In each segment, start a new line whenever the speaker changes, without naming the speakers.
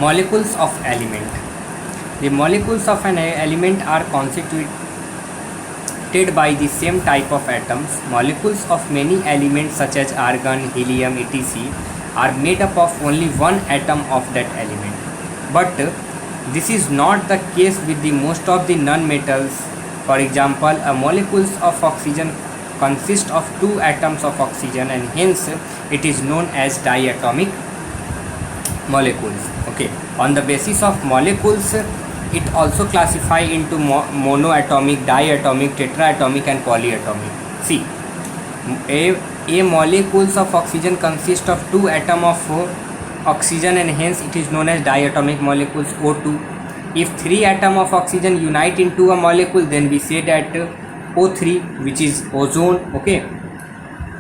Molecules of element. The molecules of an element are constituted by the same type of atoms. Molecules of many elements such as argon, helium, etc. are made up of only one atom of that element. But this is not the case with the most of the non-metals. For example, a molecules of oxygen consist of two atoms of oxygen, and hence it is known as diatomic molecules. Okay, on the basis of molecules, it also classify into monoatomic, diatomic, tetraatomic and polyatomic. See, a molecules of oxygen consist of two atoms of oxygen, and hence it is known as diatomic molecules, O2. If three atoms of oxygen unite into a molecule, then we say that O3, which is ozone. Okay,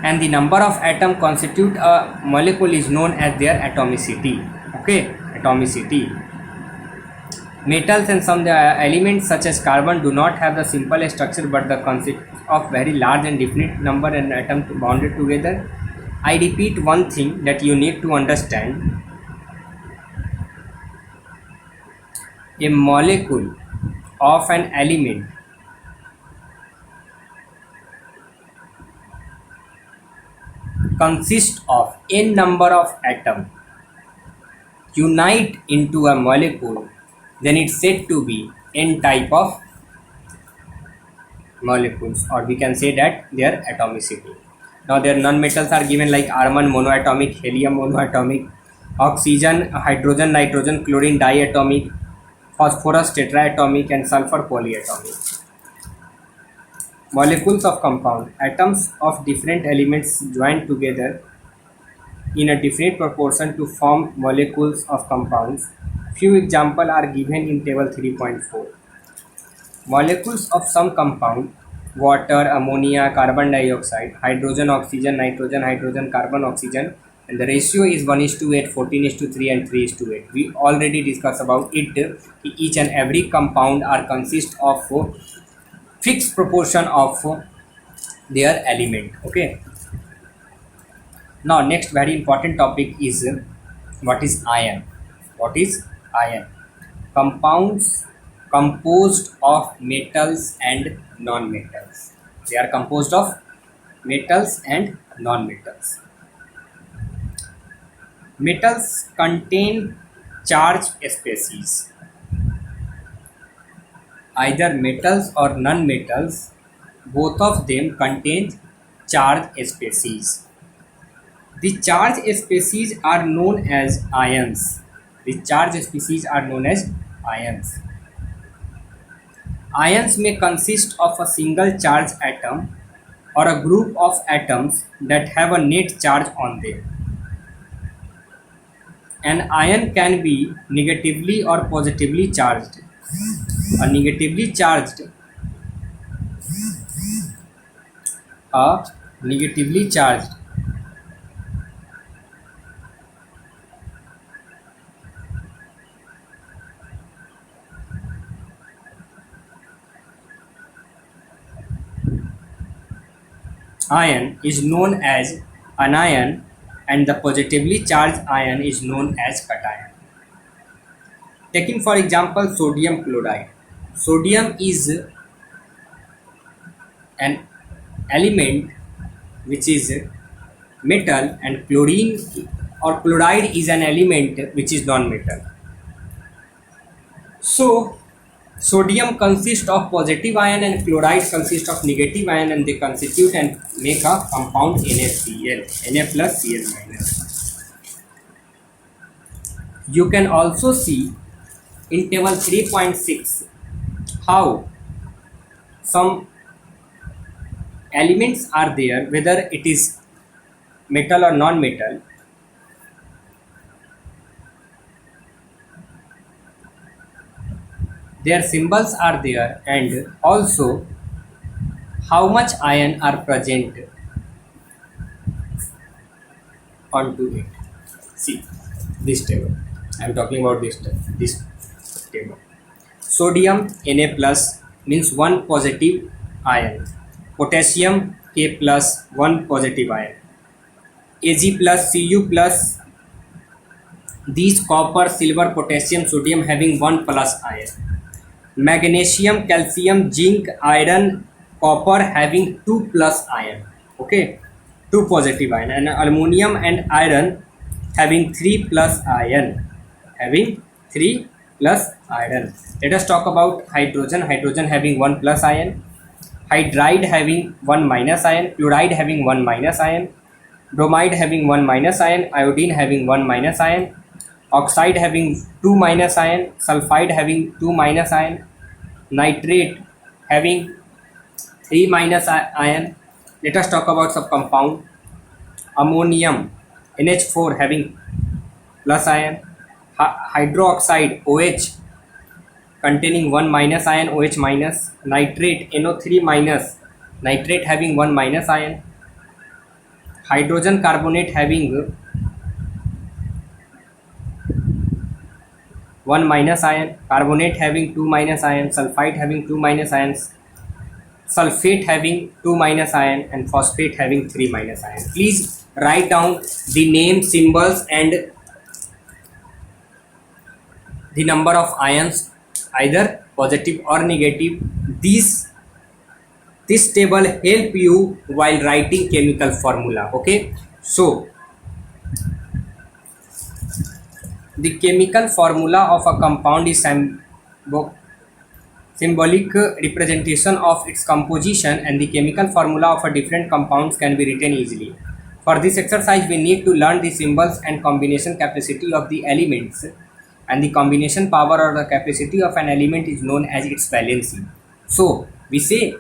and the number of atoms constitute a molecule is known as their atomicity. Okay, atomicity. Metals and some elements such as carbon do not have the simple structure but the consist of very large and definite number and atoms bounded together. I repeat one thing that you need to understand. A molecule of an element consists of n number of atoms unite into a molecule, then it's said to be n type of molecules, or we can say that their atomicity. Now their non-metals are given like argon monoatomic, helium monoatomic, oxygen, hydrogen, nitrogen, chlorine diatomic, phosphorus tetraatomic and sulfur polyatomic. Molecules of compound. Atoms of different elements joined together in a definite proportion to form molecules of compounds. Few examples are given in table 3.4. Molecules of some compound: water, ammonia, carbon dioxide, hydrogen, oxygen, nitrogen, hydrogen, carbon, oxygen, and the ratio is 1:8, 14:3 and 3:8. We already discussed about it. Each and every compound are consist of fixed proportion of their element. Okay. Now next very important topic is what is ion. What is ion? Compounds composed of metals and non-metals. They are composed of metals and non-metals. Metals contain charge species. Either metals or non-metals, both of them contain charge species. The charge species are known as ions. The charge species are known as ions. Ions may consist of a single charge atom or a group of atoms that have a net charge on them. An ion can be negatively or positively charged. A negatively charged ion is known as anion, and the positively charged ion is known as cation. Taking for example sodium chloride. Sodium is an element which is metal, and chlorine or chloride is an element which is non-metal. So sodium consists of positive ion and chloride consists of negative ion, and they constitute and make a compound NaCl, Na plus Cl minus. You can also see in table 3.6 how some elements are there, whether it is metal or non-metal. Their symbols are there, and also how much ion are present onto it. See this table. I am talking about this table. Sodium Na plus means one positive ion. Potassium K plus one positive ion. Ag plus Cu plus these copper, silver, potassium, sodium having 1 plus ion. Magnesium, calcium, zinc, iron, copper having 2 plus ion. Okay, 2 positive ion. And aluminum and iron having 3 plus ion. Having 3 plus iron. Let us talk about hydrogen. Hydrogen having 1 plus ion. Hydride having 1 minus ion. Fluoride having 1 minus ion. Bromide having 1 minus ion. Iodine having 1 minus ion. Oxide having 2 minus ion. Sulfide having 2 minus ion. Nitrate having 3 minus ion. Let us talk about some compound. Ammonium NH4 having plus ion. Hydroxide OH containing 1 minus ion, OH minus. Nitrate NO3 minus, nitrate having 1 minus ion. Hydrogen carbonate having 1 minus ion. Carbonate having 2 minus ion. Sulfide having 2 minus ions. Sulfate having 2 minus ion, and phosphate having 3 minus ion. Please write down the name, symbols and the number of ions, either positive or negative. This table help you while writing chemical formula. Okay, so the chemical formula of a compound is symbolic representation of its composition, and the chemical formula of a different compounds can be written easily. For this exercise, we need to learn the symbols and combination capacity of the elements, and the combination power or the capacity of an element is known as its valency. So we say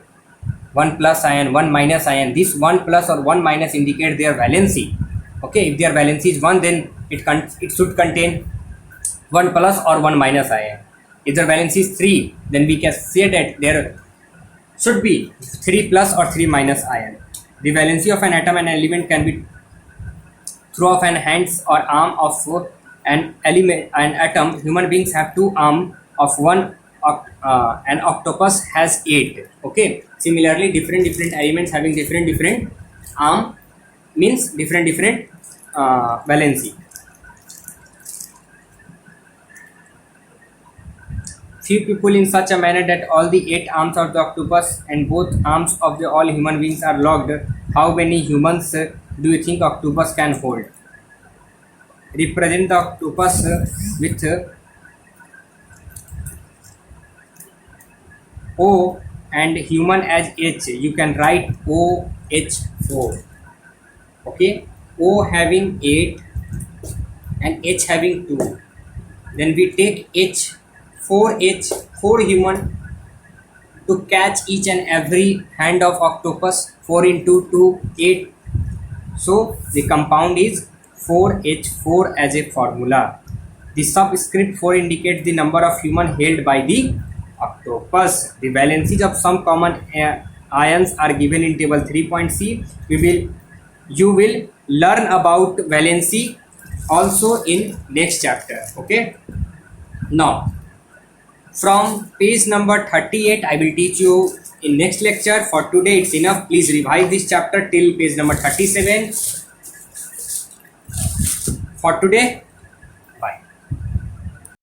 1 plus ion, 1 minus ion. This 1 plus or 1 minus indicate their valency. Okay, if their valency is 1, then it should contain 1 plus or 1 minus ion. If their valency is 3, then we can say that there should be 3 plus or 3 minus ion. The valency of an atom and element can be through of an hands or arm of an element, an atom. Human beings have 2 arms of one. An octopus has 8. Okay. Similarly, different elements having different arm means different valency. Few people in such a manner that all the 8 arms of the octopus and both arms of the all human beings are locked. How many humans do you think octopus can hold? Represent the octopus with O and human as H. You can write OH4. Okay, O having 8 and H having 2. Then we take H, 4H, 4 human to catch each and every hand of octopus. 4 into 2, 8. So the compound is 4H4 as a formula. The subscript 4 indicates the number of human held by the octopus. The valencies of some common ions are given in table 3.c. You will learn about valency also in next chapter. Okay. Now from page number 38 I will teach you in next lecture. For today it's enough. Please revise this chapter till page number 37. For today